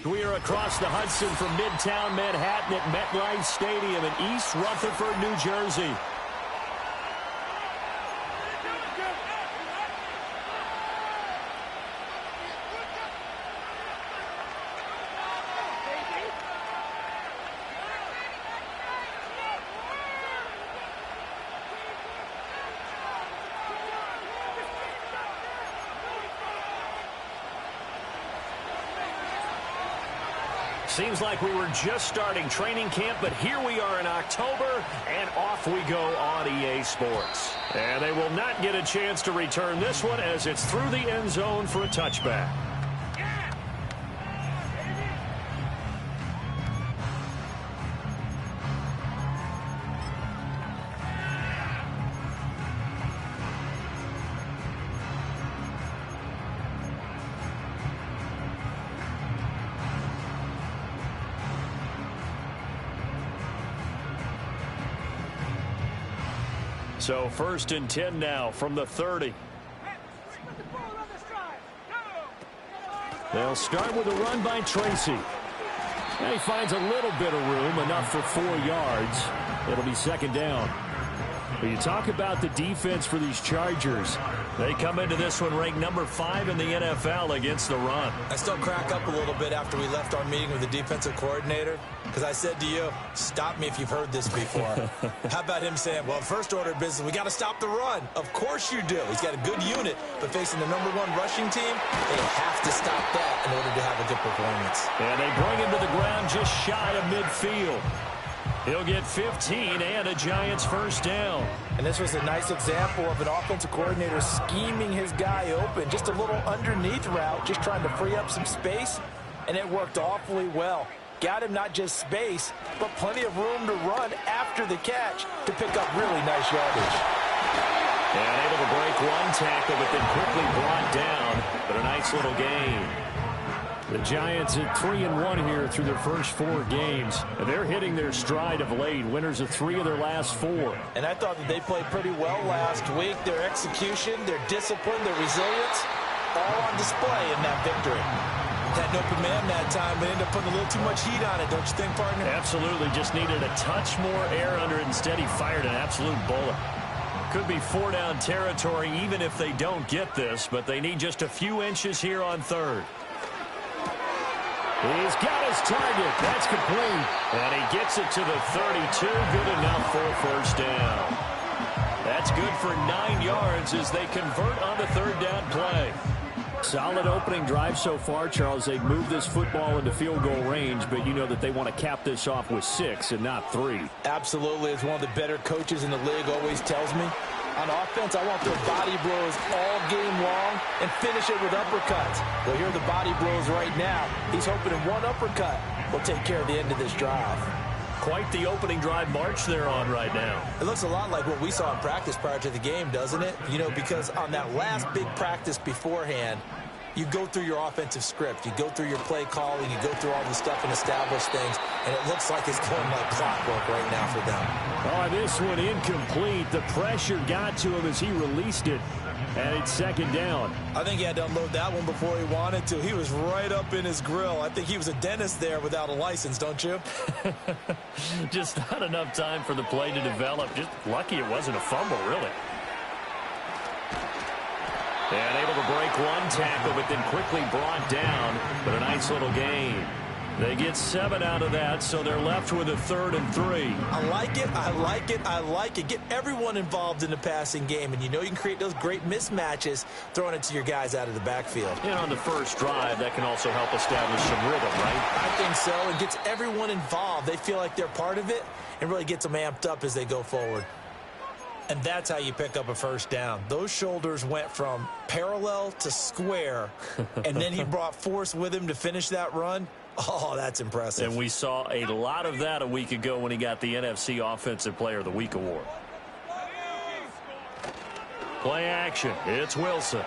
We are across the Hudson from Midtown Manhattan at MetLife Stadium in East Rutherford, New Jersey. Seems like we were just starting training camp, but here we are in October, and off we go on EA Sports. And they will not get a chance to return this one as it's through the end zone for a touchback. So 1st and 10 now from the 30. They'll start with a run by Tracy. And he finds a little bit of room, enough for 4 yards. It'll be 2nd down. But you talk about the defense for these Chargers. They come into this one ranked number 5 in the NFL against the run. I still crack up a little bit after we left our meeting with the defensive coordinator, because I said to you, stop me if you've heard this before. How about him saying, well, first order of business, we got to stop the run. Of course you do. He's got a good unit, but facing the number 1 rushing team, they have to stop that in order to have a good performance. And they bring him to the ground just shy of midfield. He'll get 15 and a Giants first down. And this was a nice example of an offensive coordinator scheming his guy open. Just a little underneath route, just trying to free up some space, and it worked awfully well. Got him not just space, but plenty of room to run after the catch to pick up really nice yardage. And able to break one tackle, but then quickly brought down. But a nice little gain. The Giants at 3-1 here through their first 4 games. And they're hitting their stride of late. Winners of 3 of their last 4. And I thought that they played pretty well last week. Their execution, their discipline, their resilience, all on display in that victory. Had an open man that time, but ended up putting a little too much heat on it, don't you think, partner? Absolutely. Just needed a touch more air under it. Instead, he fired an absolute bullet. Could be 4-down territory even if they don't get this, but they need just a few inches here on 3rd. He's got his target. That's complete. And he gets it to the 32. Good enough for a first down. That's good for 9 yards as they convert on the 3rd down play. Solid opening drive so far, Charles. They've moved this football into field goal range, but you know that they want to cap this off with 6 and not 3. Absolutely. As one of the better coaches in the league always tells me, on offense, I want their body blows all game long and finish it with uppercuts. Well, here are the body blows right now. He's hoping in one uppercut will take care of the end of this drive. Quite the opening drive march they're on right now. It looks a lot like what we saw in practice prior to the game, doesn't it? You know, because on that last big practice beforehand, you go through your offensive script. You go through your play calling. You go through all the stuff and establish things. And it looks like it's going like clockwork right now for them. Oh, this one incomplete. The pressure got to him as he released it. And it's 2nd down. I think he had to unload that one before he wanted to. He was right up in his grill. I think he was a dentist there without a license, don't you? Just not enough time for the play to develop. Just lucky it wasn't a fumble, really. And able to break one tackle, but then quickly brought down. But a nice little gain. They get 7 out of that, so they're left with a 3rd and 3. I like it, I like it, I like it. Get everyone involved in the passing game, and you know you can create those great mismatches throwing it to your guys out of the backfield. And on the first drive, that can also help establish some rhythm, right? I think so. It gets everyone involved. They feel like they're part of it, and really gets them amped up as they go forward. And that's how you pick up a first down. Those shoulders went from parallel to square, and then he brought force with him to finish that run. Oh, that's impressive. And we saw a lot of that a week ago when he got the NFC Offensive Player of the Week award. Play action. It's Wilson.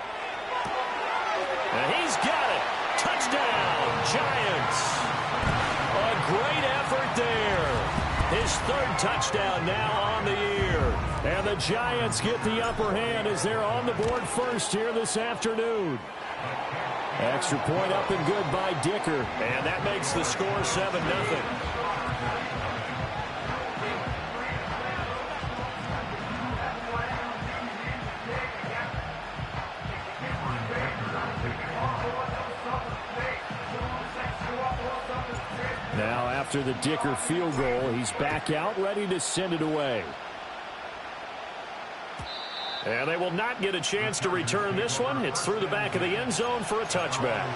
And he's got it. Touchdown, Giants. A great effort there. His 3rd touchdown now on the year. And the Giants get the upper hand as they're on the board first here this afternoon. Extra point up and good by Dicker. And that makes the score 7-0. Now after the Dicker field goal, he's back out ready to send it away. And they will not get a chance to return this one. It's through the back of the end zone for a touchback.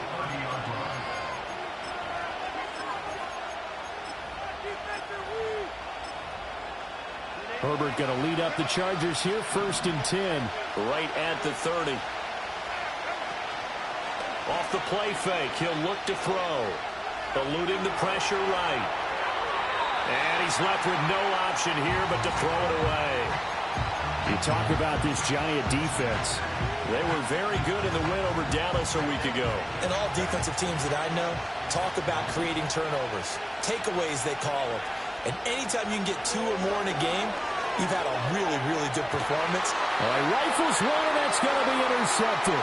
Herbert going to lead up the Chargers here, 1st and 10. Right at the 30. Off the play fake, he'll look to throw. Eluding the pressure right. And he's left with no option here but to throw it away. You talk about this Giant defense. They were very good in the win over Dallas a week ago. And all defensive teams that I know talk about creating turnovers. Takeaways, they call them. And anytime you can get 2 or more in a game, you've had a really, really good performance. All right, rifles one, and that's going to be intercepted.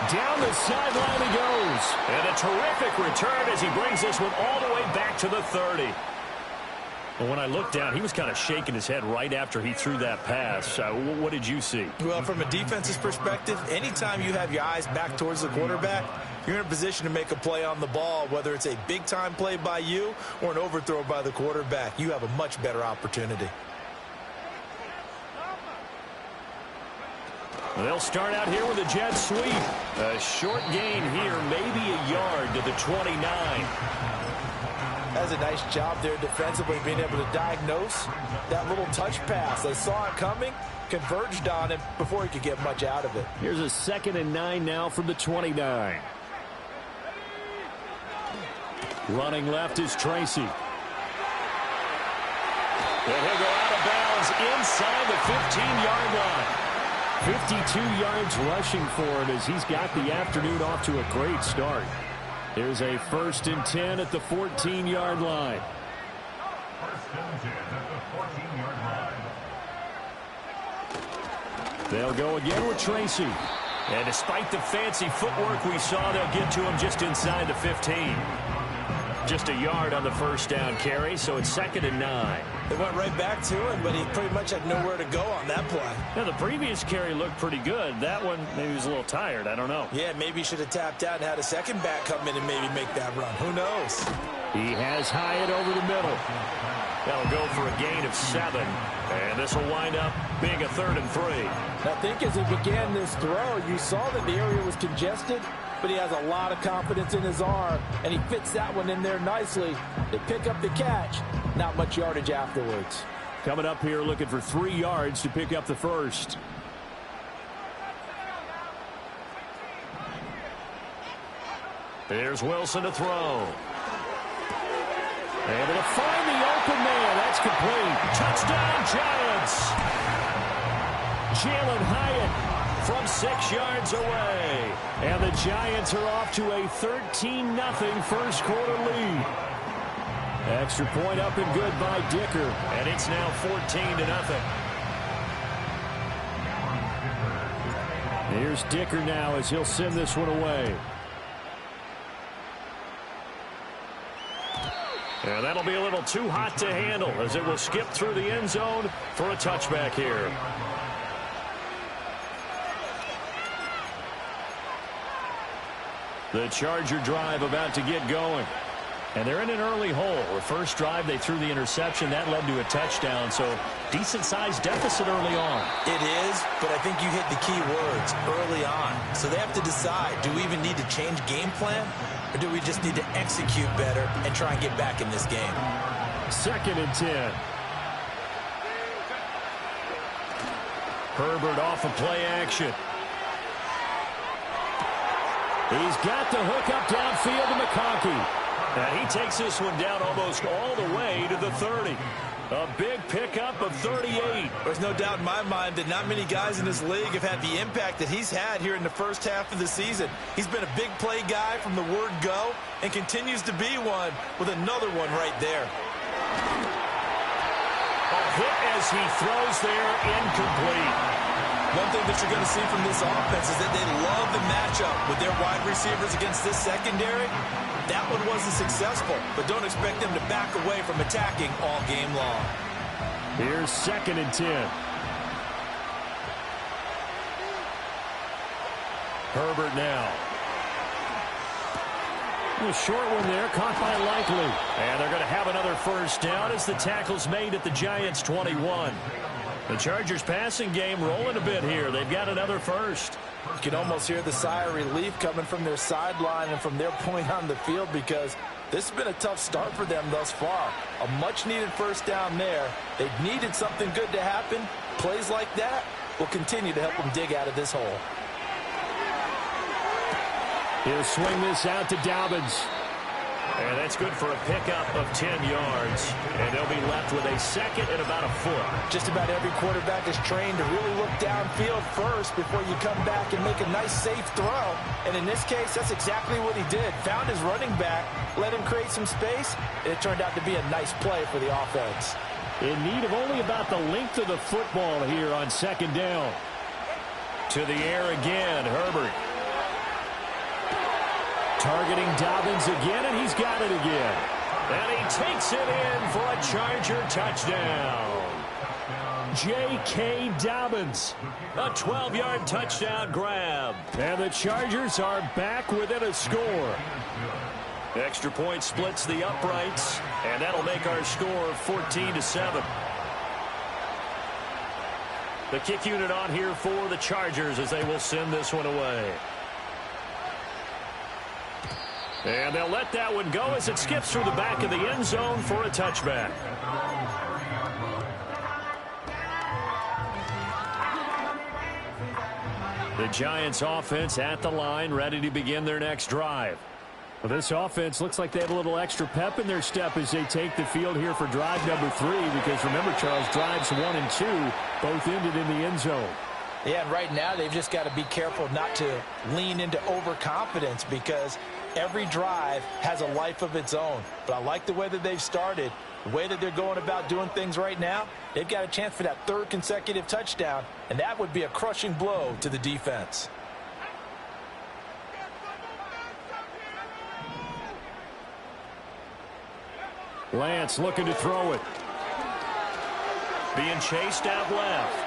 Down the sideline he goes. And a terrific return as he brings this one all the way back to the 30. Well, when I looked down, he was kind of shaking his head right after he threw that pass. What did you see? Well, from a defense's perspective, anytime you have your eyes back towards the quarterback, you're in a position to make a play on the ball, whether it's a big-time play by you or an overthrow by the quarterback. You have a much better opportunity. They'll start out here with a jet sweep. A short gain here, maybe a yard to the 29. That's a nice job there defensively, being able to diagnose that little touch pass. They saw it coming, converged on him before he could get much out of it. Here's a 2nd and 9 now from the 29. Running left is Tracy. And he'll go out of bounds inside the 15-yard line. 52 yards rushing for him as he's got the afternoon off to a great start. Here's a 1st and 10 at the 14-yard line. They'll go again with Tracy. And despite the fancy footwork we saw, they'll get to him just inside the 15. Just a yard on the 1st down carry, so it's 2nd and 9. They went right back to him, but he pretty much had nowhere to go on that play. Now, the previous carry looked pretty good. That one, maybe he was a little tired. I don't know. Yeah, maybe he should have tapped out and had a second back come in and maybe make that run. Who knows? He has Hyatt over the middle. That'll go for a gain of 7. And this will wind up being a 3rd and 3. I think as he began this throw, you saw that the area was congested, but he has a lot of confidence in his arm, and he fits that one in there nicely. They pick up the catch. Not much yardage afterwards. Coming up here looking for 3 yards to pick up the 1st. There's Wilson to throw. Able to find the open man. That's complete. Touchdown, Giants. Jalen Hyatt from 6 yards away. And the Giants are off to a 13-0 first quarter lead. Extra point up and good by Dicker. And it's now 14-0. Here's Dicker now as he'll send this one away. And that'll be a little too hot to handle as it will skip through the end zone for a touchback here. The Charger drive about to get going. And they're in an early hole. The first drive, they threw the interception. That led to a touchdown, so decent-sized deficit early on. It is, but I think you hit the key words, early on. So they have to decide, do we even need to change game plan, or do we just need to execute better and try and get back in this game? 2nd and 10. Herbert off of play action. He's got the hook up downfield to McConkey. And he takes this one down almost all the way to the 30. A big pickup of 38. There's no doubt in my mind that not many guys in this league have had the impact that he's had here in the first half of the season. He's been a big play guy from the word go and continues to be one with another one right there. A hit as he throws there, incomplete. One thing that you're going to see from this offense is that they love the matchup with their wide receivers against this secondary. That one wasn't successful, but don't expect them to back away from attacking all game long. Here's 2nd and 10. Herbert now. A short one there, caught by Likely. And they're going to have another first down as the tackle's made at the Giants' 21. The Chargers passing game rolling a bit here. They've got another first. You can almost hear the sigh of relief coming from their sideline and from their point on the field, because this has been a tough start for them thus far. A much-needed first down there. They've needed something good to happen. Plays like that will continue to help them dig out of this hole. He'll swing this out to Dobbins. And that's good for a pickup of 10 yards. And they'll be left with a second and about a foot. Just about every quarterback is trained to really look downfield first before you come back and make a nice, safe throw. And in this case, that's exactly what he did. Found his running back, let him create some space, and it turned out to be a nice play for the offense. In need of only about the length of the football here on 2nd down. To the air again, Herbert. Targeting Dobbins again, and he's got it again. And he takes it in for a Charger touchdown. J.K. Dobbins, a 12-yard touchdown grab. And the Chargers are back within a score. Extra point splits the uprights, and that'll make our score 14-7. The kick unit on here for the Chargers as they will send this one away. And they'll let that one go as it skips through the back of the end zone for a touchback. The Giants offense at the line, ready to begin their next drive. Well, this offense looks like they have a little extra pep in their step as they take the field here for drive number 3, because remember, Charles, drives 1 and 2 both ended in the end zone. Yeah, and right now they've just got to be careful not to lean into overconfidence, because every drive has a life of its own. But I like the way that they've started, the way that they're going about doing things right now. They've got a chance for that 3rd consecutive touchdown, and that would be a crushing blow to the defense. Lance looking to throw it. Being chased out left.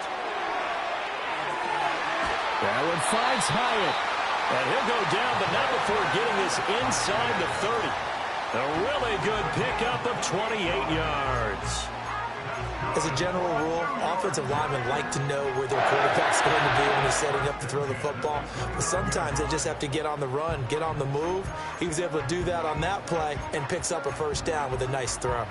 That one finds Hyatt. And he'll go down, but not before getting this inside the 30. A really good pickup of 28 yards. As a general rule, offensive linemen like to know where their quarterback's going to be when he's setting up to throw the football. But sometimes they just have to get on the run, get on the move. He was able to do that on that play and picks up a first down with a nice throw.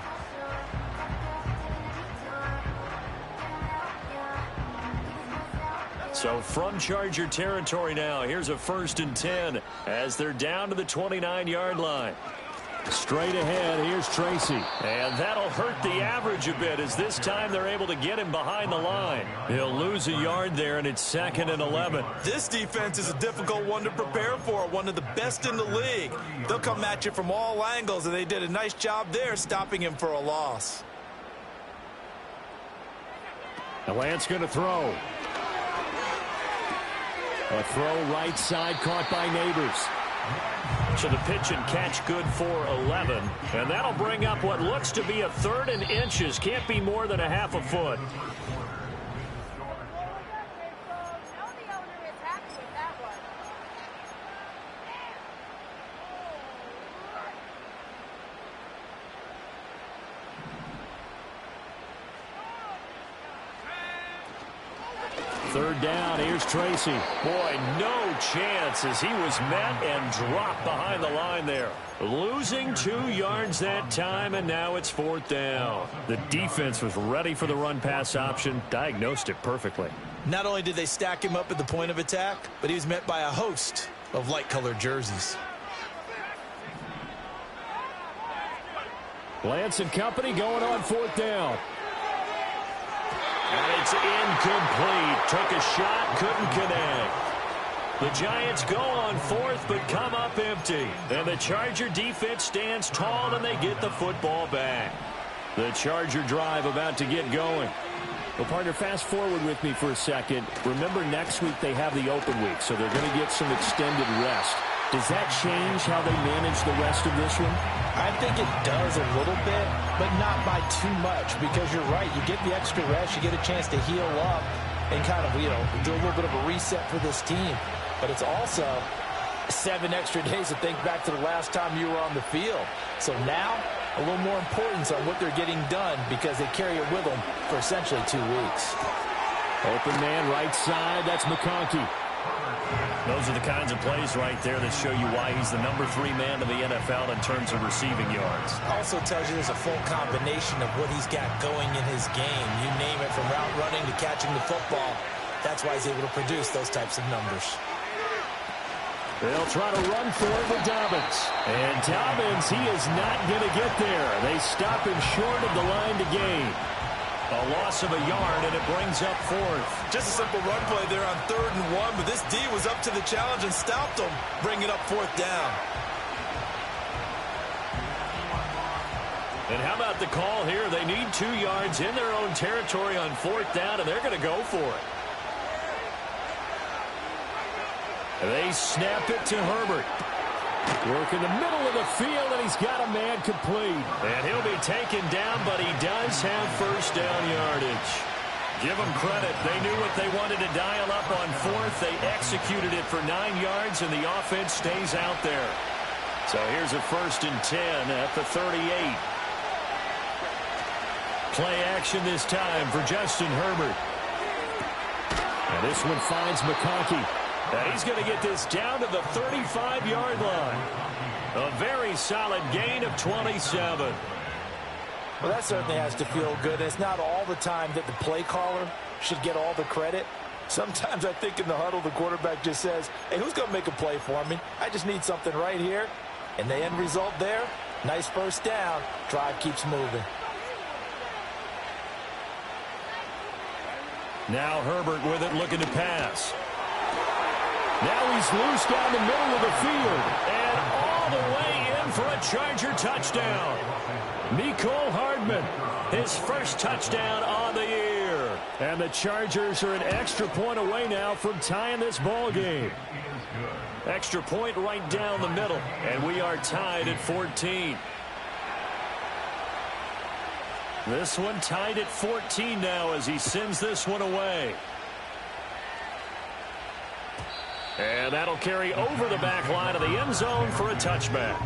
So from Charger territory now, here's a 1st and 10 as they're down to the 29-yard line. Straight ahead, here's Tracy. And that'll hurt the average a bit as this time they're able to get him behind the line. He'll lose a yard there, and it's 2nd and 11. This defense is a difficult one to prepare for, one of the best in the league. They'll come at you from all angles, and they did a nice job there stopping him for a loss. And Lance going to throw. A throw right side caught by Neighbors. So the pitch and catch good for 11. And that'll bring up what looks to be a 3rd and inches. Can't be more than a half a foot. Third down, here's Tracy. Boy, no chance as he was met and dropped behind the line there. Losing 2 yards that time, and now it's 4th down. The defense was ready for the run-pass option, diagnosed it perfectly. Not only did they stack him up at the point of attack, but he was met by a host of light-colored jerseys. Lance and company going on 4th down. And it's incomplete. Took a shot, couldn't connect. The Giants go on 4th, but come up empty. And the Charger defense stands tall, and they get the football back. The Charger drive about to get going. Well, partner, fast forward with me for a second. Remember, next week they have the open week, so they're going to get some extended rest. Does that change how they manage the rest of this one? I think it does a little bit, but not by too much, because you're right. You get the extra rest, you get a chance to heal up and kind of, do a little bit of a reset for this team. But it's also 7 extra days to think back to the last time you were on the field. So now, a little more importance on what they're getting done because they carry it with them for essentially 2 weeks. Open man, right side. That's McConkey. Those are the kinds of plays right there that show you why he's the number 3 man in the NFL in terms of receiving yards. Also tells you there's a full combination of what he's got going in his game. You name it, from route running to catching the football. That's why he's able to produce those types of numbers. They'll try to run for it with Dobbins. And Dobbins, he is not going to get there. They stop him short of the line to gain. A loss of a yard, and it brings up 4th. Just a simple run play there on 3rd and 1, but this D was up to the challenge and stopped them, bringing up 4th down. And how about the call here? They need 2 yards in their own territory on 4th down, and they're going to go for it. They snap it to Herbert. Work in the middle of the field, and he's got a man complete. And he'll be taken down, but he does have first down yardage. Give them credit. They knew what they wanted to dial up on 4th. They executed it for 9 yards, and the offense stays out there. So here's a 1st and 10 at the 38. Play action this time for Justin Herbert. And this one finds McConkey. And he's going to get this down to the 35-yard line. A very solid gain of 27. Well, that certainly has to feel good. It's not all the time that the play caller should get all the credit. Sometimes I think in the huddle, the quarterback just says, hey, who's going to make a play for me? I just need something right here. And the end result there, nice first down. Drive keeps moving. Now Herbert with it, looking to pass. Now he's loose down the middle of the field. And all the way in for a Charger touchdown. Mecole Hardman, his first touchdown on the year. And the Chargers are an extra point away now from tying this ball game. Extra point right down the middle. And we are tied at 14. This one tied at 14 now as he sends this one away. And that'll carry over the back line of the end zone for a touchback.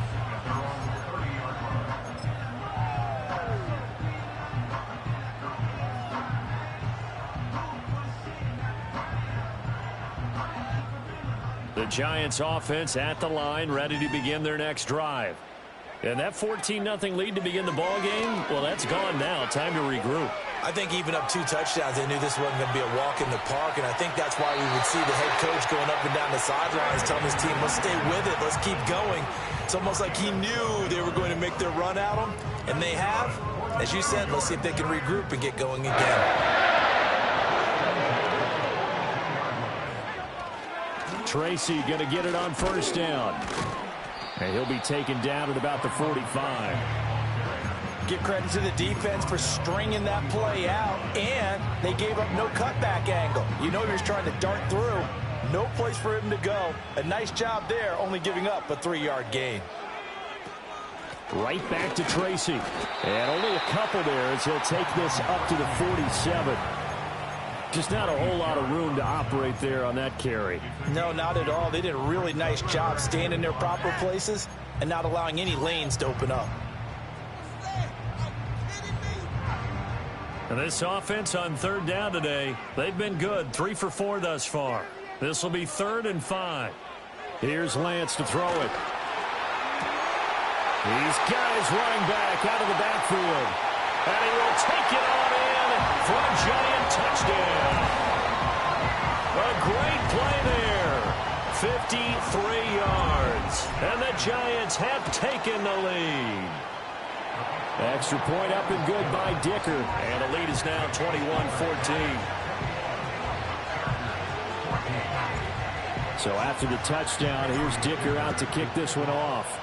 The Giants offense at the line, ready to begin their next drive. And that 14-0 lead to begin the ball game, well, that's gone now. Time to regroup. I think even up 2 touchdowns, they knew this wasn't going to be a walk in the park, and I think that's why we would see the head coach going up and down the sidelines telling his team, let's stay with it, let's keep going. It's almost like he knew they were going to make their run at him, and they have. As you said, let's see if they can regroup and get going again. Tracy going to get it on first down. And he'll be taken down at about the 45. Give credit to the defense for stringing that play out, and they gave up no cutback angle. You know he was trying to dart through. No place for him to go. A nice job there, only giving up a 3-yard gain. Right back to Tracy. And only a couple there as he'll take this up to the 47. Just not a whole lot of room to operate there on that carry. No, not at all. They did a really nice job staying in their proper places and not allowing any lanes to open up. And this offense on 3rd down today, they've been good. 3 for 4 thus far. This will be 3rd and 5. Here's Lance to throw it. He's got his running back out of the backfield. And he will take it on in for a Giant touchdown. A great play there. 53 yards. And the Giants have taken the lead. Extra point up and good by Dicker. And the lead is now 21-14. So after the touchdown, here's Dicker out to kick this one off.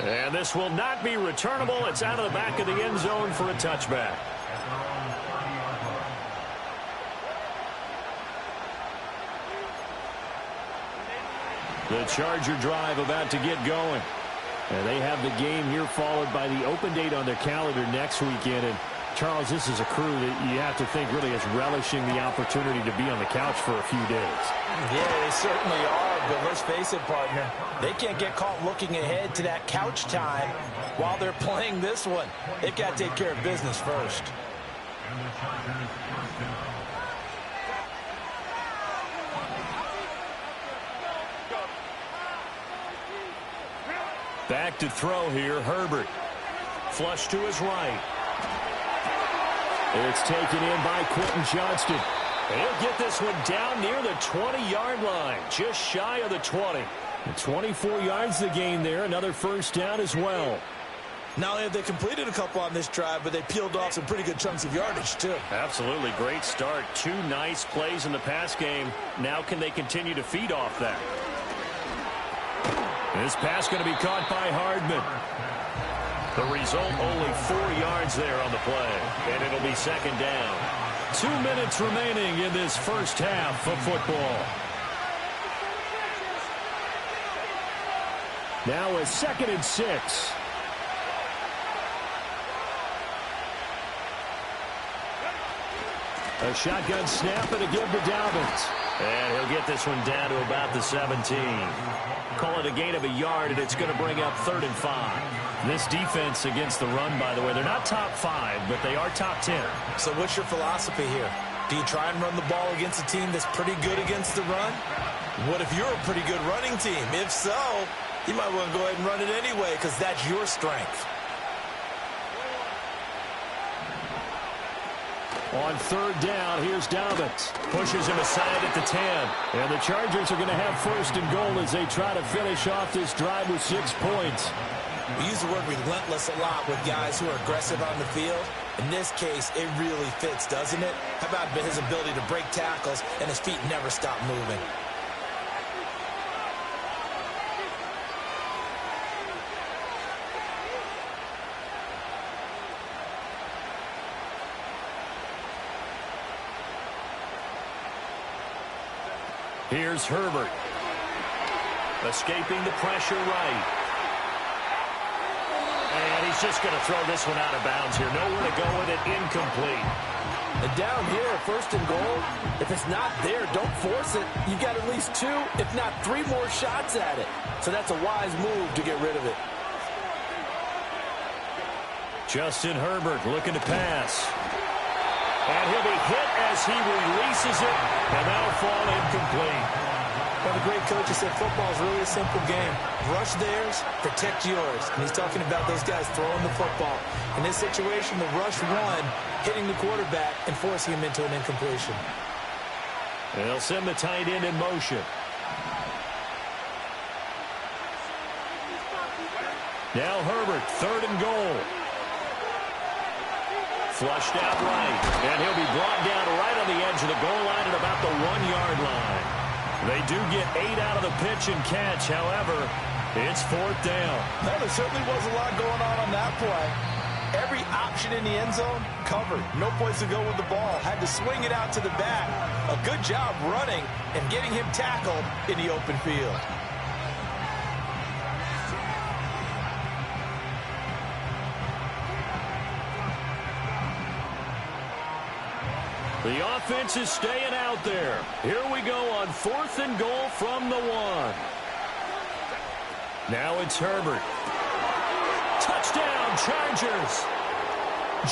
And this will not be returnable. It's out of the back of the end zone for a touchback. The Charger drive about to get going. And they have the game here followed by the open date on their calendar next weekend. And Charles, this is a crew that you have to think really is relishing the opportunity to be on the couch for a few days. Yeah, they certainly are, but let's face it, partner. They can't get caught looking ahead to that couch time while they're playing this one. They've got to take care of business first. Back to throw here, Herbert. Flush to his right. It's taken in by Quentin Johnston. He'll get this one down near the 20-yard line, just shy of the 20. And 24 yards the gain there, another first down as well. Not only have they completed a couple on this drive, but they peeled off some pretty good chunks of yardage, too. Absolutely great start. 2 nice plays in the pass game. Now can they continue to feed off that? This pass going to be caught by Hardman. The result, only 4 yards there on the play. And it'll be second down. 2 minutes remaining in this first half of football. Now a 2nd and 6. A shotgun snap and a give to Dobbins. And he'll get this one down to about the 17. Call it a gain of a yard, and it's going to bring up 3rd and 5. This defense against the run, by the way, they're not top 5, but they are top 10. So what's your philosophy here? Do you try and run the ball against a team that's pretty good against the run? What if you're a pretty good running team? If so, you might want to go ahead and run it anyway because that's your strength. On 3rd down, here's Dobbins. Pushes him aside at the 10. And the Chargers are going to have 1st and goal as they try to finish off this drive with 6 points. We use the word relentless a lot with guys who are aggressive on the field. In this case, it really fits, doesn't it? How about his ability to break tackles and his feet never stop moving? Here's Herbert. Escaping the pressure right. And he's just going to throw this one out of bounds here. Nowhere to go with it. Incomplete. And down here, 1st and goal, if it's not there, don't force it. You've got at least 2, if not 3 more shots at it. So that's a wise move to get rid of it. Justin Herbert looking to pass. And he'll be hit as he releases it, and that'll fall incomplete. Well, the great coach has said football is really a simple game. Rush theirs, protect yours. And he's talking about those guys throwing the football. In this situation, the rush one, hitting the quarterback and forcing him into an incompletion. They'll send the tight end in motion. Now Herbert, 3rd and goal. Flushed out right, and he'll be brought down right on the edge of the goal line at about the 1-yard line. They do get 8 out of the pitch and catch. However, it's 4th down. Well, there certainly was a lot going on that play. Every option in the end zone covered. No place to go with the ball. Had to swing it out to the back. A good job running and getting him tackled in the open field. The offense is staying out there. Here we go on 4th and goal from the 1. Now it's Herbert. Touchdown, Chargers.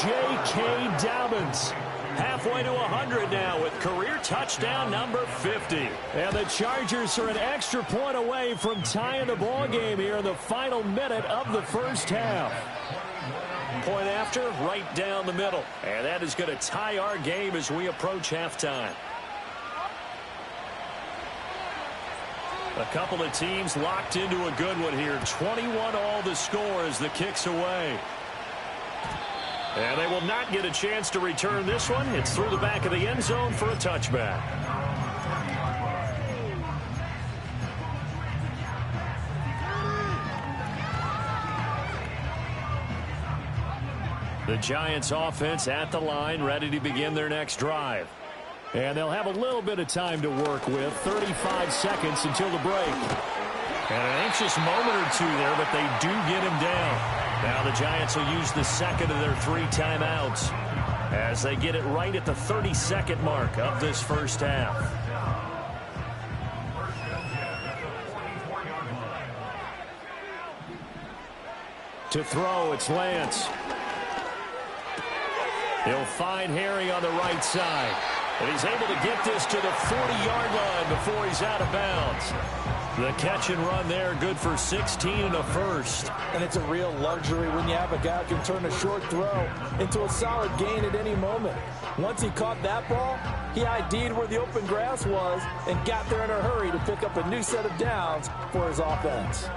J.K. Dobbins. Halfway to 100 now with career touchdown number 50. And the Chargers are an extra point away from tying the ball game here in the final minute of the first half. Point after, right down the middle. And that is going to tie our game as we approach halftime. A couple of teams locked into a good one here. 21 all the score as the kick's away. And they will not get a chance to return this one. It's through the back of the end zone for a touchback. The Giants offense at the line, ready to begin their next drive. And they'll have a little bit of time to work with, 35 seconds until the break. And an anxious moment or two there, but they do get him down. Now the Giants will use the second of their 3 timeouts as they get it right at the 30-second mark of this first half. To throw, it's Lance. He'll find Harry on the right side. And he's able to get this to the 40-yard line before he's out of bounds. The catch and run there, good for 16 and a first. And it's a real luxury when you have a guy who can turn a short throw into a solid gain at any moment. Once he caught that ball, he ID'd where the open grass was and got there in a hurry to pick up a new set of downs for his offense.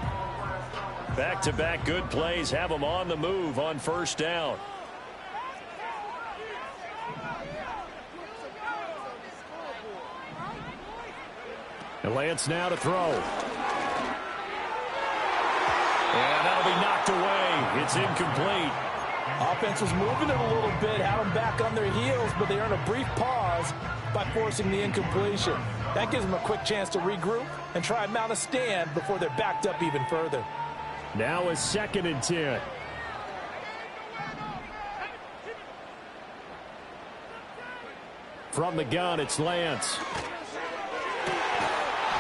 Back-to-back good plays have him on the move on first down. And Lance now to throw. And that'll be knocked away. It's incomplete. Offense was moving it a little bit, had them back on their heels, but they earned a brief pause by forcing the incompletion. That gives them a quick chance to regroup and try and mount a stand before they're backed up even further. Now a 2nd and 10. From the gun, it's Lance.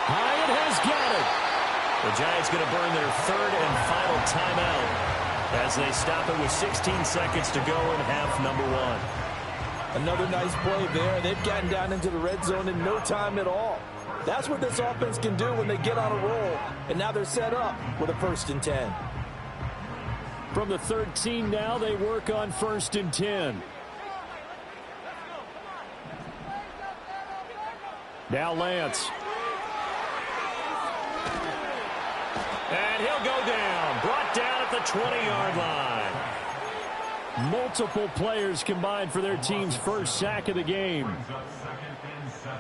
Hyatt has got it. The Giants going to burn their 3rd and final timeout as they stop it with 16 seconds to go in half number 1. Another nice play there. They've gotten down into the red zone in no time at all. That's what this offense can do when they get on a roll. And now they're set up with a 1st and 10. From the 13 now, they work on 1st and 10. Now Lance. And he'll go down. Brought down at the 20-yard line. Multiple players combined for their team's first sack of the game.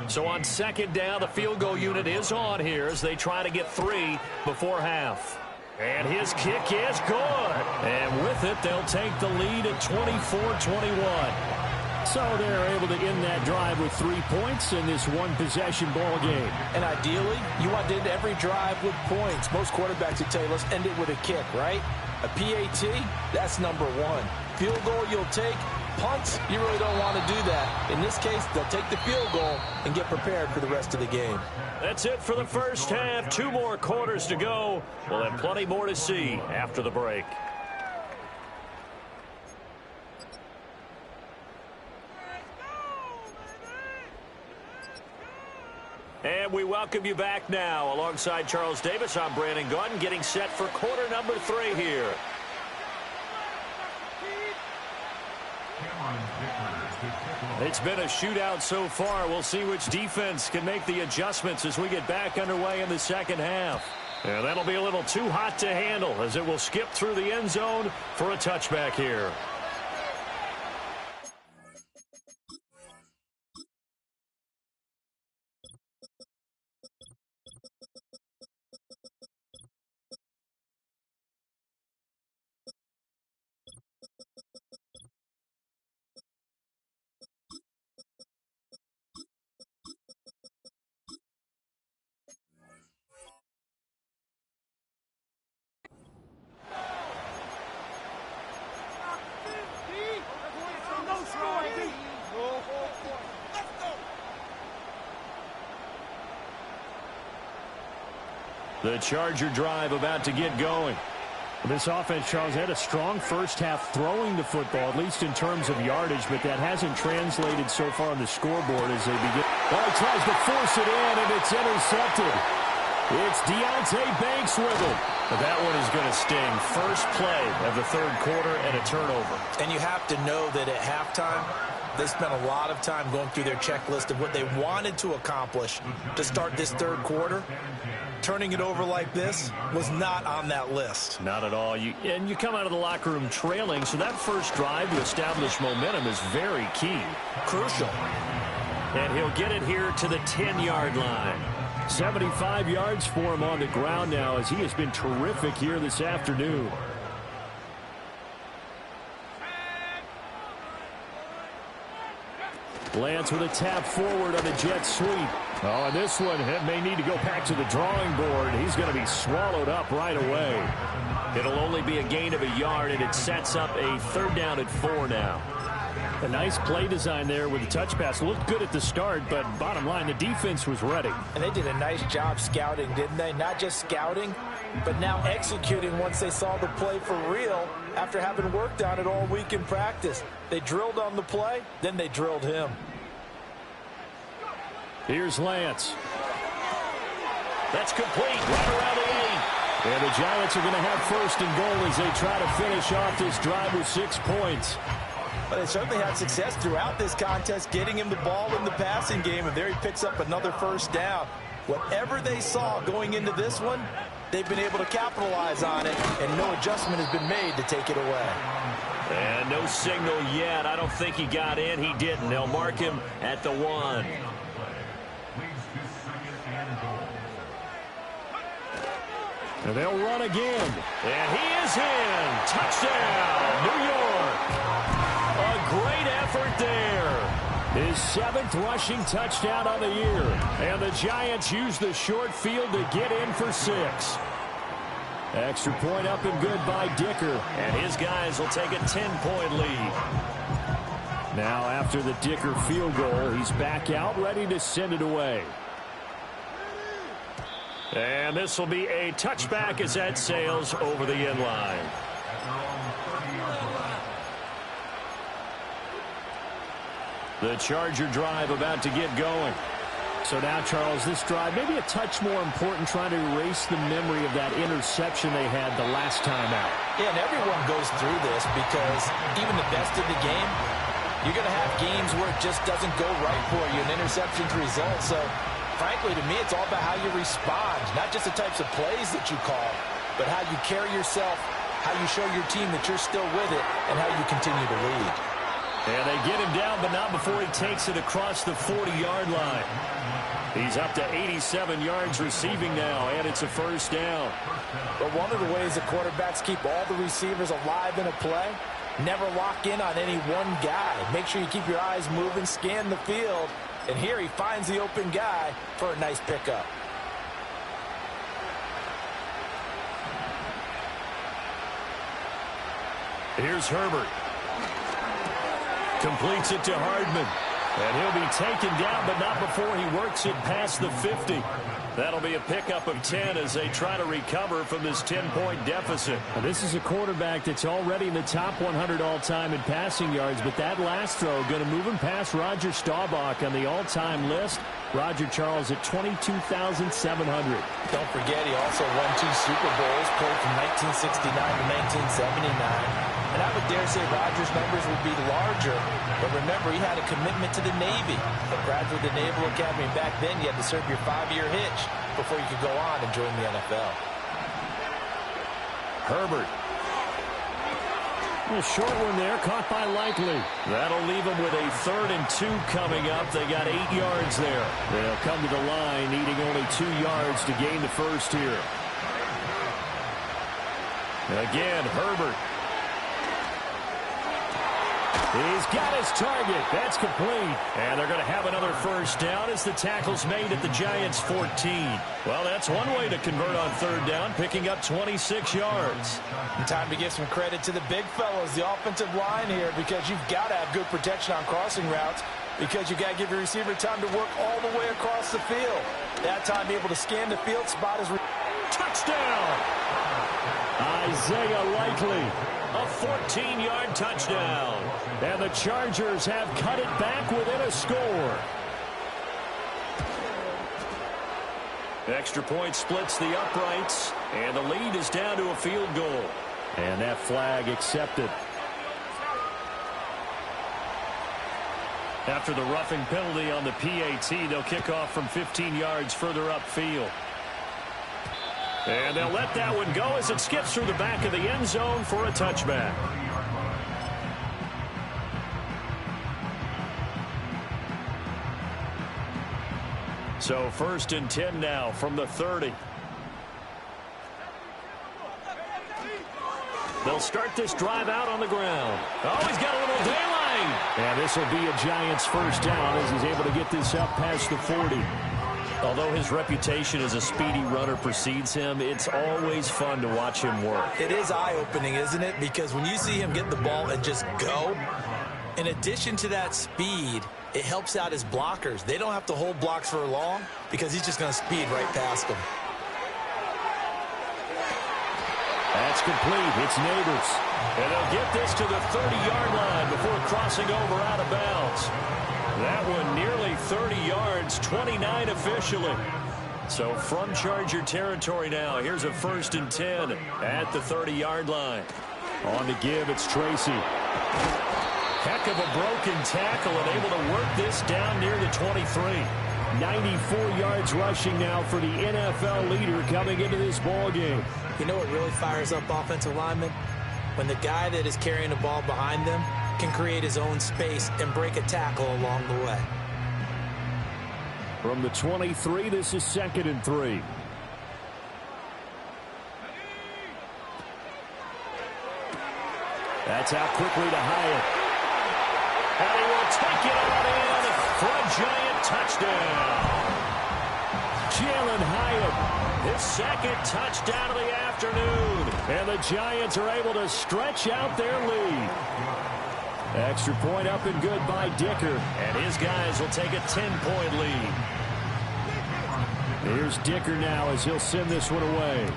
So on 2nd down, the field goal unit is on here as they try to get 3 before half. And his kick is good. And with it, they'll take the lead at 24-21. So they're able to end that drive with 3 points in this one-possession ball game. And ideally, you want to end every drive with points. Most quarterbacks would tell you, let's end it with a kick, right? A PAT, that's number 1. Field goal you'll take. Punts, you really don't want to do that. In this case, they'll take the field goal and get prepared for the rest of the game. That's it for the first half. 2 more quarters to go. We'll have plenty more to see after the break. And we welcome you back now. Alongside Charles Davis, I'm Brandon Gaudin, getting set for quarter number 3 here. It's been a shootout so far. We'll see which defense can make the adjustments as we get back underway in the second half. And that'll be a little too hot to handle as it will skip through the end zone for a touchback here. The Charger drive about to get going. This offense, Charles, had a strong first half throwing the football, at least in terms of yardage, but that hasn't translated so far on the scoreboard as they begin. Oh, he tries to force it in, and it's intercepted. It's Deonte Banks with it. But that one is going to sting. First play of the 3rd quarter and a turnover. And you have to know that at halftime, they spent a lot of time going through their checklist of what they wanted to accomplish to start this 3rd quarter. Turning it over like this was not on that list. Not at all. You come out of the locker room trailing, so that first drive to establish momentum is very key. Crucial. And he'll get it here to the 10-yard line. 75 yards for him on the ground now as he has been terrific here this afternoon. Lance with a tap forward on the jet sweep. Oh, and this one may need to go back to the drawing board. He's going to be swallowed up right away. It'll only be a gain of a yard, and it sets up a 3rd down and 4 now. A nice play design there with the touch pass. Looked good at the start, but bottom line, the defense was ready. And they did a nice job scouting, didn't they? Not just scouting, but now executing once they saw the play for real after having worked on it all week in practice. They drilled on the play, then they drilled him. Here's Lance. That's complete right around the 8. And the Giants are going to have 1st and goal as they try to finish off this drive with 6 points. But they certainly had success throughout this contest, getting him the ball in the passing game, and there he picks up another 1st down. Whatever they saw going into this one, they've been able to capitalize on it, and no adjustment has been made to take it away. And no signal yet. I don't think he got in. He didn't. They'll mark him at the 1. And they'll run again. And he is in. Touchdown, New York. A great effort there. His 7th rushing touchdown on the year. And the Giants use the short field to get in for 6. Extra point up and good by Dicker. And his guys will take a 10-point lead. Now after the Dicker field goal, he's back out ready to send it away. And this will be a touchback as that sails over the end line. The Charger drive about to get going. So now, Charles, this drive maybe a touch more important, trying to erase the memory of that interception they had the last time out. Yeah, and everyone goes through this because even the best of the game, you're going to have games where it just doesn't go right for you, an interception's result. So frankly, to me, it's all about how you respond, not just the types of plays that you call, but how you carry yourself, how you show your team that you're still with it, and how you continue to lead. And they get him down, but not before he takes it across the 40-yard line. He's up to 87 yards receiving now, and it's a 1st down. But one of the ways the quarterbacks keep all the receivers alive in a play, never lock in on any one guy. Make sure you keep your eyes moving, scan the field. And here he finds the open guy for a nice pickup. Here's Herbert. Completes it to Hardman. And he'll be taken down, but not before he works it past the 50. That'll be a pickup of 10 as they try to recover from this 10-point deficit. Now, this is a quarterback that's already in the top 100 all-time in passing yards, but that last throw going to move him past Roger Staubach on the all-time list. Roger Charles at 22,700. Don't forget, he also won 2 Super Bowls, played from 1969 to 1979. And I would dare say Rodgers' numbers would be larger. But remember, he had a commitment to the Navy. A graduate of the Naval Academy. And back then, you had to serve your 5-year hitch before you could go on and join the NFL. Herbert. A short one there, caught by Likely. That'll leave them with a 3rd and 2 coming up. They got 8 yards there. They'll come to the line, needing only 2 yards to gain the 1st here. Again, Herbert. He's got his target. That's complete. And they're going to have another 1st down as the tackle's made at the Giants' 14. Well, that's one way to convert on 3rd down, picking up 26 yards. And time to give some credit to the big fellas, the offensive line here, because you've got to have good protection on crossing routes, because you've got to give your receiver time to work all the way across the field. That time, be able to scan the field, spot his touchdown. Isaiah Likely. A 14-yard touchdown. And the Chargers have cut it back within a score. Extra point splits the uprights, and the lead is down to a field goal. And that flag accepted. After the roughing penalty on the PAT, they'll kick off from 15 yards further upfield. And they'll let that one go as it skips through the back of the end zone for a touchback. So 1st and 10 now from the 30. They'll start this drive out on the ground. Oh, he's got a little daylight. And this will be a Giants first down as he's able to get this up past the 40. Although his reputation as a speedy runner precedes him, it's always fun to watch him work. It is eye-opening, isn't it? Because when you see him get the ball and just go, in addition to that speed, it helps out his blockers. They don't have to hold blocks for long because he's just going to speed right past them. That's complete. It's Neighbors. And they'll get this to the 30-yard line before crossing over out of bounds. That one nearly 30 yards, 29 officially. So from Charger territory now, here's a 1st and 10 at the 30-yard line. On the give, it's Tracy. Heck of a broken tackle and able to work this down near the 23. 94 yards rushing now for the NFL leader coming into this ball game. You know what really fires up offensive linemen? When the guy that is carrying the ball behind them can create his own space and break a tackle along the way. From the 23, this is 2nd and 3. That's out quickly to Hyatt. And he will take it out in for a Giant touchdown. Jalen Hyatt, His 2nd touchdown of the afternoon. and the Giants are able to stretch out their lead. Extra point up and good by Dicker. And his guys will take a 10-point lead. Here's Dicker now as he'll send this one away.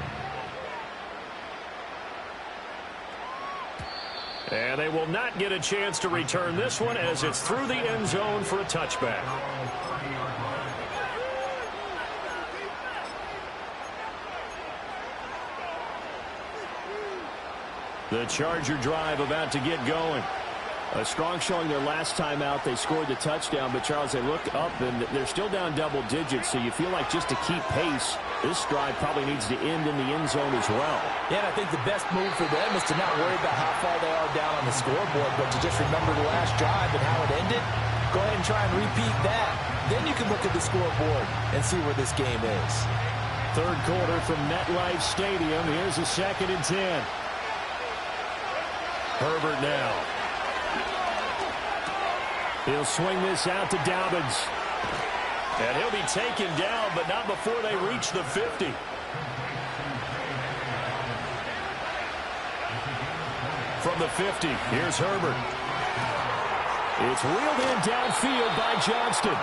And they will not get a chance to return this one as it's through the end zone for a touchback. The Charger drive about to get going. A strong showing their last time out. They scored the touchdown, but Charles, they look up and they're still down double digits, so you feel like just to keep pace, this drive probably needs to end in the end zone as well. Yeah, and I think the best move for them is to not worry about how far they are down on the scoreboard, but to just remember the last drive and how it ended. Go ahead and try and repeat that. Then you can look at the scoreboard and see where this game is. 3rd quarter from MetLife Stadium. Here's a 2nd and 10. Herbert now. He'll swing this out to Dobbins. And he'll be taken down, but not before they reach the 50. From the 50, here's Herbert. It's reeled in downfield by Johnston.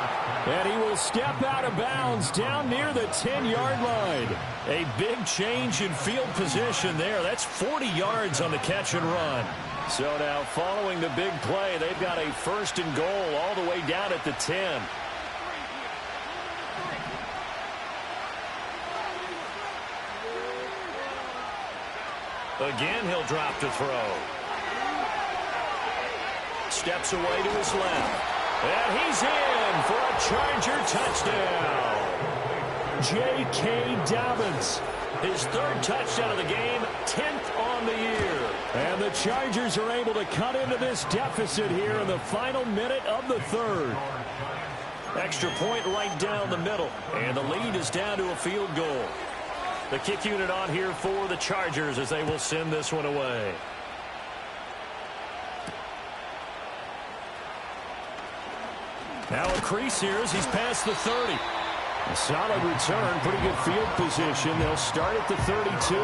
And he will step out of bounds down near the 10-yard line. A big change in field position there. That's 40 yards on the catch and run. So now following the big play, they've got a 1st and goal all the way down at the 10. Again, he'll drop to throw. Steps away to his left. And he's in for a Charger touchdown. J.K. Dobbins. His 3rd touchdown of the game, 10th on the year. And the Chargers are able to cut into this deficit here in the final minute of the 3rd. Extra point right down the middle. And the lead is down to a field goal. The kick unit on here for the Chargers as they will send this one away. Now a crease here as he's past the 30. A solid return, pretty good field position. They'll start at the 32.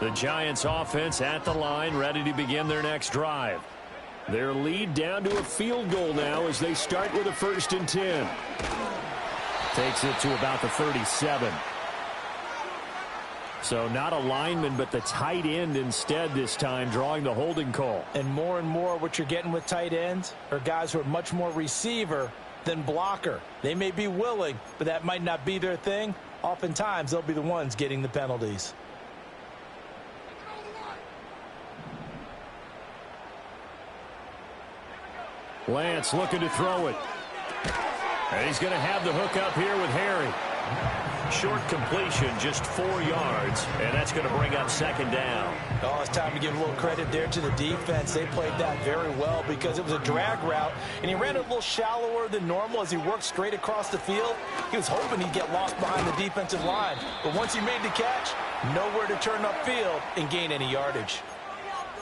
The Giants offense at the line, ready to begin their next drive. Their lead down to a field goal now as they start with a 1st and 10. Takes it to about the 37. So not a lineman, but the tight end instead this time, drawing the holding call. And more what you're getting with tight ends are guys who are much more receiver than blocker. They may be willing, but that might not be their thing. Oftentimes, they'll be the ones getting the penalties. Lance looking to throw it. And he's going to have the hook up here with Harry. Short completion, just 4 yards, and that's going to bring up second down. Oh, it's time to give a little credit there to the defense. They played that very well because it was a drag route, and he ran it a little shallower than normal as he worked straight across the field. He was hoping he'd get lost behind the defensive line, but once he made the catch, nowhere to turn upfield and gain any yardage.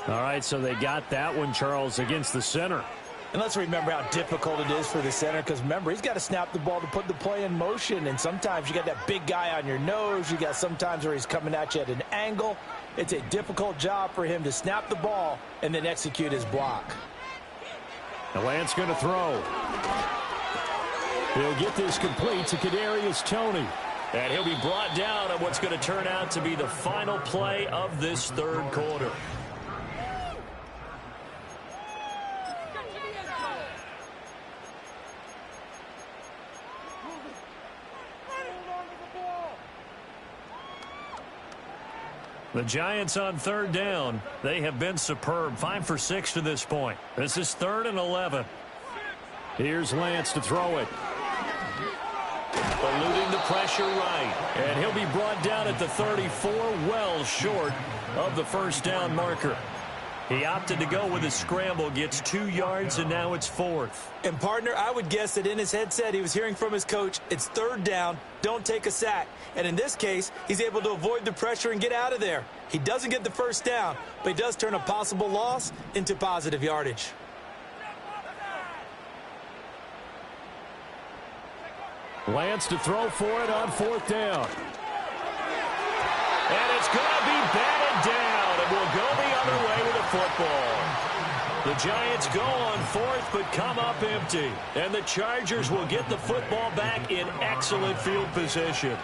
All right, so they got that one, Charles, against the center. And let's remember how difficult it is for the center, because remember, he's got to snap the ball to put the play in motion, and sometimes you got that big guy on your nose. You got sometimes where he's coming at you at an angle. It's a difficult job for him to snap the ball and then execute his block. The Lance going to throw. He'll get this complete to Kadarius Toney. And he'll be brought down on what's going to turn out to be the final play of this third quarter. The Giants on third down. They have been superb. 5 for 6 to this point. This is 3rd and 11. Here's Lance to throw it. Eluding the pressure right. And he'll be brought down at the 34, well short of the first down marker. He opted to go with a scramble, gets 2 yards, and now it's 4th. And, partner, I would guess that in his headset he was hearing from his coach, it's 3rd down, don't take a sack. And in this case, he's able to avoid the pressure and get out of there. He doesn't get the first down, but he does turn a possible loss into positive yardage. Lance to throw for it on 4th down. And it's going to be batted down, and we'll go the other way with the football. The Giants go on 4th, but come up empty. And the Chargers will get the football back in excellent field position.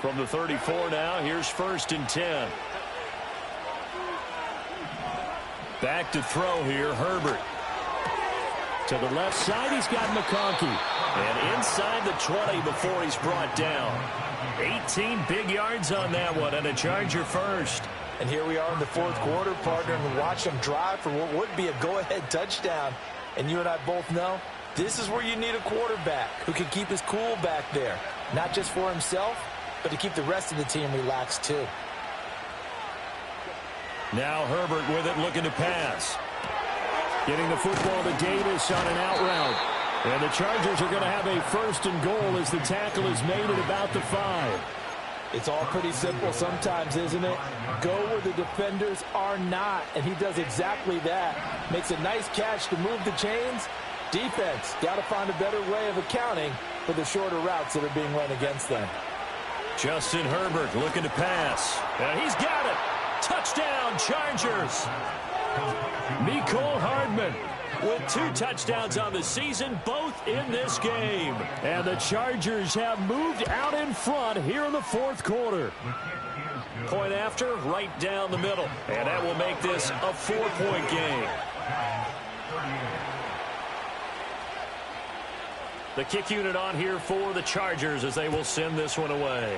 From the 34 now, here's 1st and 10. Back to throw here, Herbert. To the left side, he's got McConkey. And inside the 20 before he's brought down. 18 big yards on that one, and a Charger first. And here we are in the 4th quarter, partner, and watch them drive for what would be a go-ahead touchdown. And you and I both know this is where you need a quarterback who can keep his cool back there. Not just for himself, but to keep the rest of the team relaxed too. Now Herbert with it, looking to pass. Getting the football to Davis on an out route. And the Chargers are going to have a 1st and goal as the tackle is made at about the 5. It's all pretty simple sometimes, isn't it? Go where the defenders are not, and he does exactly that. Makes a nice catch to move the chains. Defense, got to find a better way of accounting for the shorter routes that are being run against them. Justin Herbert looking to pass. And he's got it. Touchdown, Chargers. Mecole Hardman with 2 touchdowns on the season, both in this game. And the Chargers have moved out in front here in the 4th quarter. Point after, right down the middle. And that will make this a 4-point game. The kick unit on here for the Chargers as they will send this one away.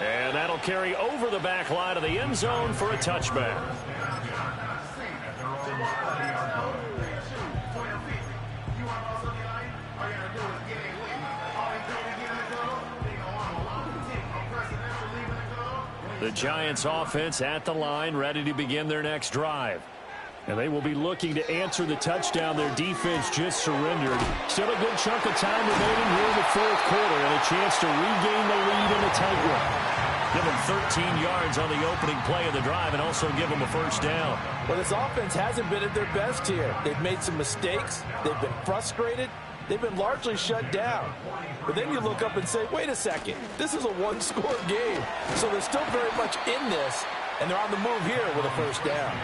And that'll carry over the back line of the end zone for a touchback. The Giants offense at the line, ready to begin their next drive. And they will be looking to answer the touchdown their defense just surrendered. Still a good chunk of time remaining here in the 4th quarter and a chance to regain the lead in a tight one. Give them 13 yards on the opening play of the drive and also give them a 1st down. Well, this offense hasn't been at their best here. They've made some mistakes. They've been frustrated. They've been largely shut down. But then you look up and say, wait a second, this is a 1-score game. So they're still very much in this, and they're on the move here with a 1st down.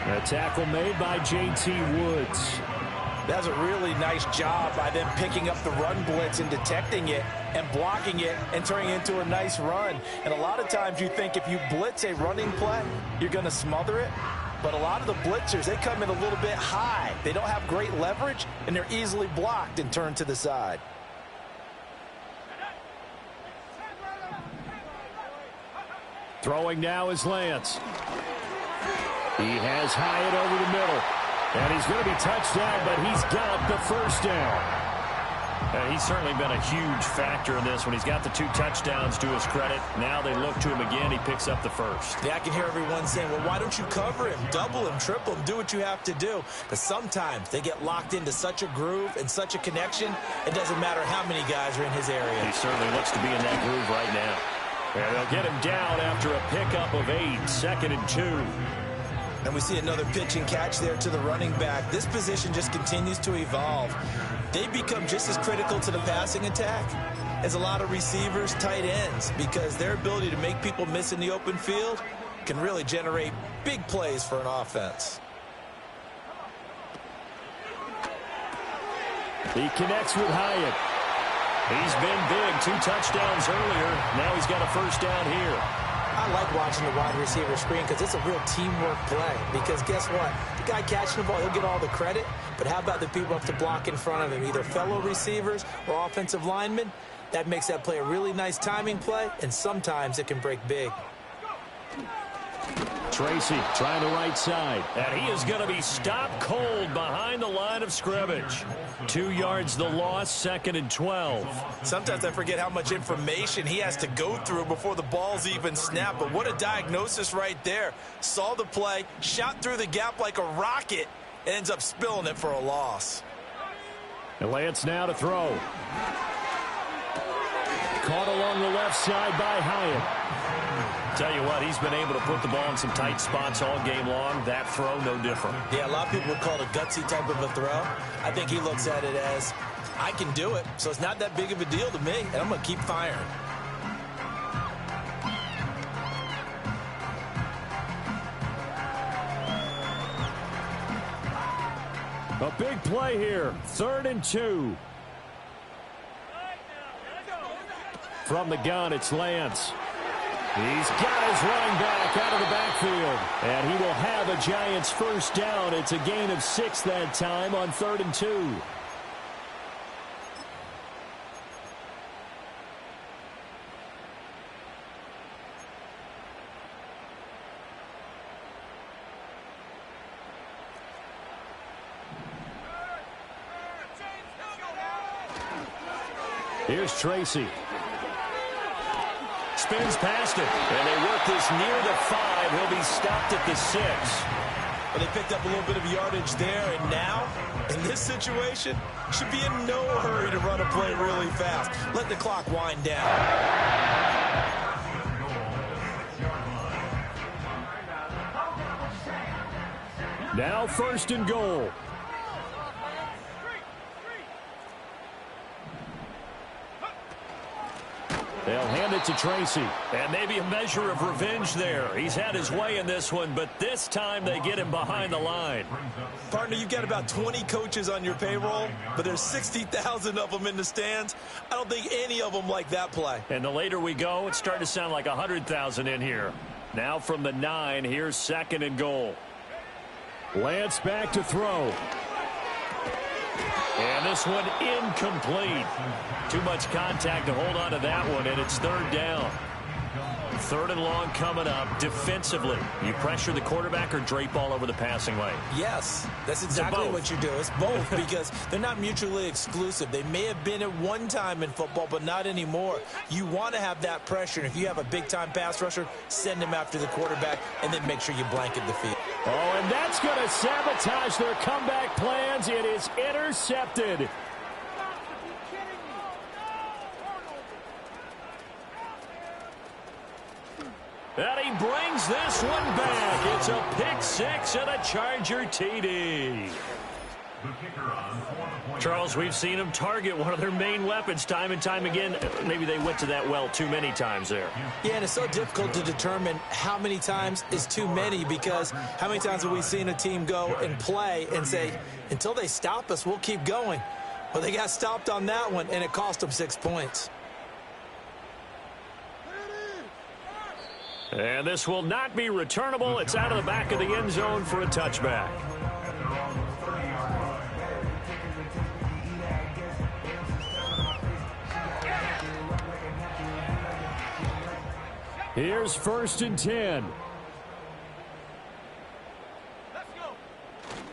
A tackle made by J.T. Woods. That's a really nice job by them picking up the run blitz and detecting it and blocking it and turning it into a nice run. And a lot of times you think if you blitz a running play, you're going to smother it. But a lot of the blitzers, they come in a little bit high. They don't have great leverage, and they're easily blocked and turned to the side. Throwing now is Lance. He has Hyatt over the middle. And he's going to be touched down, but he's got the 1st down. He's certainly been a huge factor in this when he's got the 2 touchdowns to his credit. Now they look to him again. He picks up the first. Yeah, I can hear everyone saying, well, why don't you cover him, double him, triple him, do what you have to do. But sometimes they get locked into such a groove and such a connection, it doesn't matter how many guys are in his area. He certainly looks to be in that groove right now. And they'll get him down after a pickup of 8, 2nd and 2. And we see another pitch and catch there to the running back. This position just continues to evolve. They become just as critical to the passing attack as a lot of receivers, tight ends, because their ability to make people miss in the open field can really generate big plays for an offense. He connects with Hyatt. He's been big, 2 touchdowns earlier. Now he's got a first down here. I like watching the wide receiver screen because it's a real teamwork play. Because guess what? The guy catching the ball, he'll get all the credit. But how about the people up to block in front of him, either fellow receivers or offensive linemen? That makes that play a really nice timing play, and sometimes it can break big. Tracy trying the right side. And he is going to be stopped cold behind the line of scrimmage. 2 yards the loss, 2nd and 12. Sometimes I forget how much information he has to go through before the ball's even snapped. But what a diagnosis right there. Saw the play, shot through the gap like a rocket, and ends up spilling it for a loss. And Lance now to throw. Caught along the left side by Hyatt. Tell you what, he's been able to put the ball in some tight spots all game long. That throw, no different. Yeah, a lot of people would call it a gutsy type of a throw. I think he looks at it as, I can do it, so it's not that big of a deal to me, and I'm going to keep firing. A big play here. 3rd and 2. From the gun, it's Lance. He's got his running back out of the backfield. And he will have a Giants first down. It's a gain of 6 that time on 3rd and 2. Here's Tracy. Spins past it. And they work this near the 5. He'll be stopped at the 6. But they picked up a little bit of yardage there, and now, in this situation, should be in no hurry to run a play really fast. Let the clock wind down. Now 1st and goal. They'll hand it to Tracy. And maybe a measure of revenge there. He's had his way in this one, but this time they get him behind the line. Partner, you've got about 20 coaches on your payroll, but there's 60,000 of them in the stands. I don't think any of them like that play. And the later we go, it's starting to sound like 100,000 in here. Now from the 9, here's 2nd and goal. Lance back to throw. And this one incomplete. Too much contact to hold on to that one, and it's 3rd down. 3rd and long coming up. Defensively, you pressure the quarterback or drape all over the passing lane? Yes, that's exactly what you do. It's both because they're not mutually exclusive. They may have been at one time in football, but not anymore. You want to have that pressure, and if you have a big-time pass rusher, send him after the quarterback, and then make sure you blanket the field. Oh, and that's going to sabotage their comeback plans. It is intercepted. And he brings this one back. It's a pick 6 and a Charger TD. Charles, we've seen them target one of their main weapons time and time again. Maybe they went to that well too many times there. Yeah, and it's so difficult to determine how many times is too many, because how many times have we seen a team go and play and say, until they stop us, we'll keep going. Well, they got stopped on that one, and it cost them 6 points. And this will not be returnable. It's out of the back of the end zone for a touchback. Here's 1st and 10.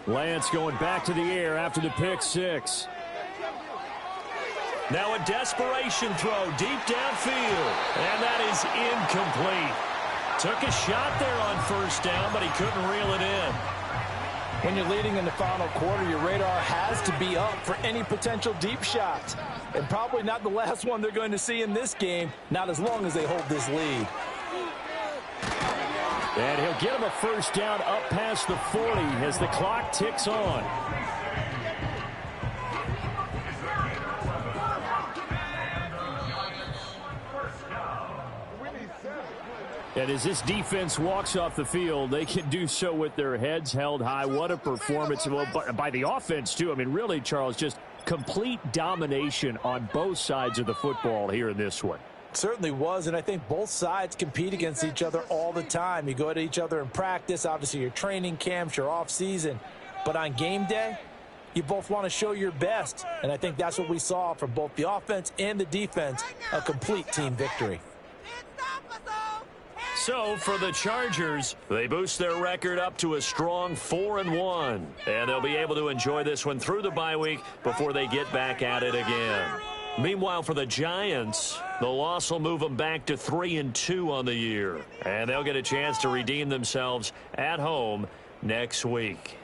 Lance going back to the air after the pick 6. Now a desperation throw deep downfield. And that is incomplete. Took a shot there on first down, but he couldn't reel it in. When you're leading in the final quarter, your radar has to be up for any potential deep shots. And probably not the last one they're going to see in this game, not as long as they hold this lead. And he'll get him a first down up past the 40 as the clock ticks on. And as this defense walks off the field, they can do so with their heads held high. What a performance by the offense, too. I mean, really, Charles, just complete domination on both sides of the football here in this one. Certainly was, and I think both sides compete against each other all the time. You go at each other in practice, obviously your training camps, your off-season. But on game day, you both want to show your best. And I think that's what we saw from both the offense and the defense, a complete team victory. So for the Chargers, they boost their record up to a strong 4-1. And they'll be able to enjoy this one through the bye week before they get back at it again. Meanwhile, for the Giants, the loss will move them back to 3-2 on the year. And they'll get a chance to redeem themselves at home next week.